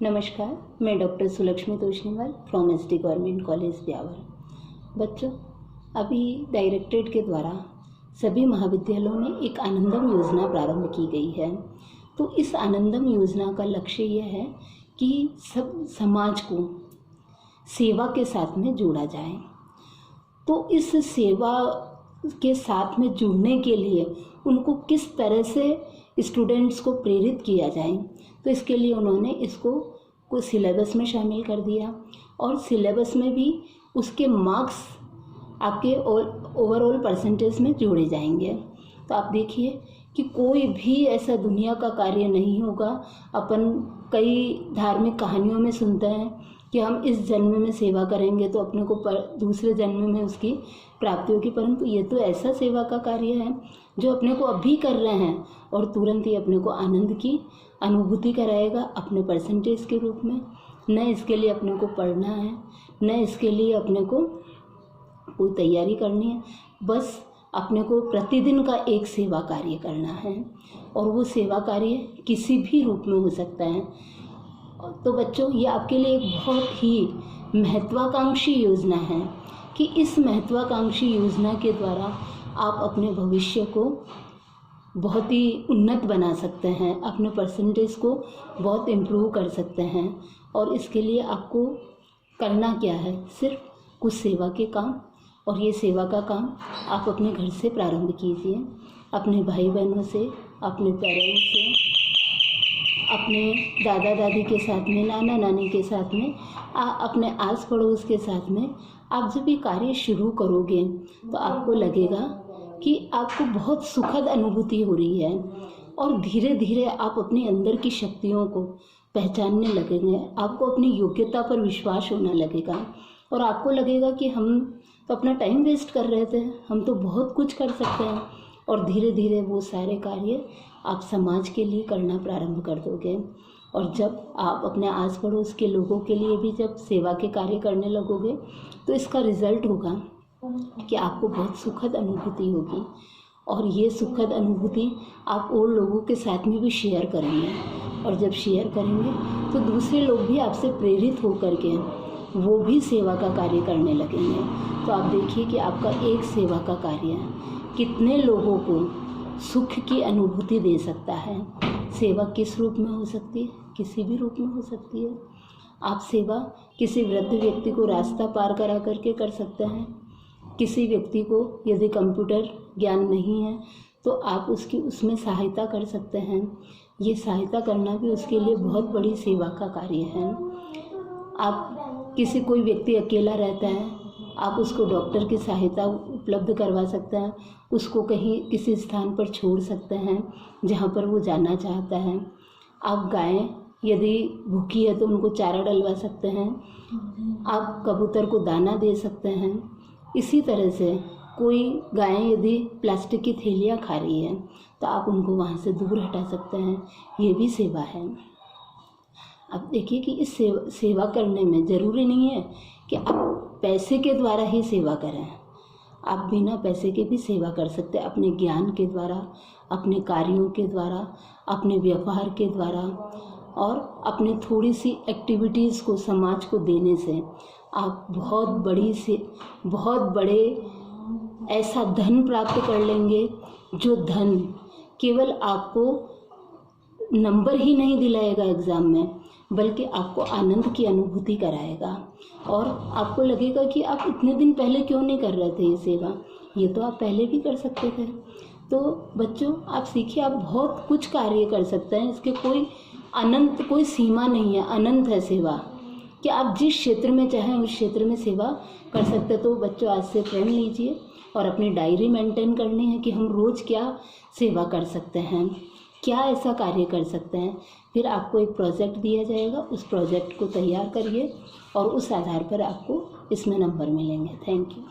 नमस्कार, मैं doctor Sulakshmi Toshniwal from SD Government College Beawar. बच्चों, अभी डायरेक्टरेट के द्वारा सभी महाविद्यालयों में एक आनंदम योजना प्रारंभ की गई है। तो इस आनंदम योजना का लक्ष्य यह है कि सब समाज को सेवा के साथ में जोड़ा जाए। तो इस सेवा के साथ में जुड़ने के लिए उनको किस तरह से स्टूडेंट्स को प्रेरित किया जाए, तो इसके लिए उन्होंने इसको कुछ सिलेबस में शामिल कर दिया और सिलेबस में भी उसके मार्क्स आपके ओवरऑल परसेंटेज में जोड़े जाएंगे। तो आप देखिए कि कोई भी ऐसा दुनिया का कार्य नहीं होगा। अपन कई धार्मिक कहानियों में सुनते हैं कि हम इस जन्म में सेवा करेंगे तो अपने को दूसरे जन्म में उसकी प्राप्ति होगी, परंतु ये तो ऐसा सेवा का कार्य है जो अपने को अभी कर रहे हैं और तुरंत ही अपने को आनंद की अनुभूति कराएगा अपने परसेंटेज के रूप में। न इसके लिए अपने को पढ़ना है, न इसके लिए अपने को कोई तैयारी करनी है, बस अपने को प्रतिदिन का एक सेवा कार्य करना है और वो सेवा कार्य किसी भी रूप में हो सकता है। तो बच्चों, ये आपके लिए एक बहुत ही महत्वाकांक्षी योजना है कि इस महत्वाकांक्षी योजना के द्वारा आप अपने भविष्य को बहुत ही उन्नत बना सकते हैं, अपने परसेंटेज को बहुत इम्प्रूव कर सकते हैं। और इसके लिए आपको करना क्या है, सिर्फ कुछ सेवा के काम, और ये सेवा का काम आप अपने घर से प्रारंभ कीजिए, अपने भाई बहनों से, अपने पेरेंट्स से, अपने दादा दादी के साथ में, नाना नानी के साथ में, अपने आस पड़ोस के साथ में। आप जब ये कार्य शुरू करोगे तो आपको लगेगा कि आपको बहुत सुखद अनुभूति हो रही है और धीरे धीरे आप अपने अंदर की शक्तियों को पहचानने लगेंगे। आपको अपनी योग्यता पर विश्वास होने लगेगा और आपको लगेगा कि हम तो अपना टाइम वेस्ट कर रहे थे, हम तो बहुत कुछ कर सकते हैं। और धीरे धीरे वो सारे कार्य आप समाज के लिए करना प्रारंभ कर दोगे। और जब आप अपने आस पड़ोस के लोगों के लिए भी जब सेवा के कार्य करने लगोगे तो इसका रिज़ल्ट होगा कि आपको बहुत सुखद अनुभूति होगी। और ये सुखद अनुभूति आप और लोगों के साथ में भी शेयर करेंगे, और जब शेयर करेंगे तो दूसरे लोग भी आपसे प्रेरित होकर के वो भी सेवा का कार्य करने लगेंगे। तो आप देखिए कि आपका एक सेवा का कार्य कितने लोगों को सुख की अनुभूति दे सकता है। सेवा किस रूप में हो सकती है? किसी भी रूप में हो सकती है। आप सेवा किसी वृद्ध व्यक्ति को रास्ता पार करा करके कर सकते हैं। किसी व्यक्ति को यदि कंप्यूटर ज्ञान नहीं है तो आप उसकी उसमें सहायता कर सकते हैं। ये सहायता करना भी उसके लिए बहुत बड़ी सेवा का कार्य है। आप किसी कोई व्यक्ति अकेला रहता है, आप उसको डॉक्टर की सहायता उपलब्ध करवा सकते हैं, उसको कहीं किसी स्थान पर छोड़ सकते हैं जहाँ पर वो जाना चाहता है। आप गाय यदि भूखी है तो उनको चारा डलवा सकते हैं। आप कबूतर को दाना दे सकते हैं। इसी तरह से कोई गाय यदि प्लास्टिक की थैलियाँ खा रही है तो आप उनको वहाँ से दूर हटा सकते हैं। ये भी सेवा है। अब देखिए कि इस सेवा करने में ज़रूरी नहीं है कि आप पैसे के द्वारा ही सेवा करें। आप बिना पैसे के भी सेवा कर सकते हैं, अपने ज्ञान के द्वारा, अपने कार्यों के द्वारा, अपने व्यवहार के द्वारा और अपने थोड़ी सी एक्टिविटीज़ को समाज को देने से आप बहुत बड़े ऐसा धन प्राप्त कर लेंगे जो धन केवल आपको नंबर ही नहीं दिलाएगा एग्ज़ाम में, बल्कि आपको आनंद की अनुभूति कराएगा। और आपको लगेगा कि आप इतने दिन पहले क्यों नहीं कर रहे थे ये सेवा, ये तो आप पहले भी कर सकते थे। तो बच्चों, आप सीखिए, आप बहुत कुछ कार्य कर सकते हैं। इसके कोई सीमा नहीं है, अनंत है सेवा कि आप जिस क्षेत्र में चाहें उस क्षेत्र में सेवा कर सकते। तो बच्चों, आज से प्रण लीजिए और अपनी डायरी मेंटेन करनी है कि हम रोज़ क्या सेवा कर सकते हैं, क्या ऐसा कार्य कर सकते हैं। फिर आपको एक प्रोजेक्ट दिया जाएगा, उस प्रोजेक्ट को तैयार करिए और उस आधार पर आपको इसमें नंबर मिलेंगे। Thank you.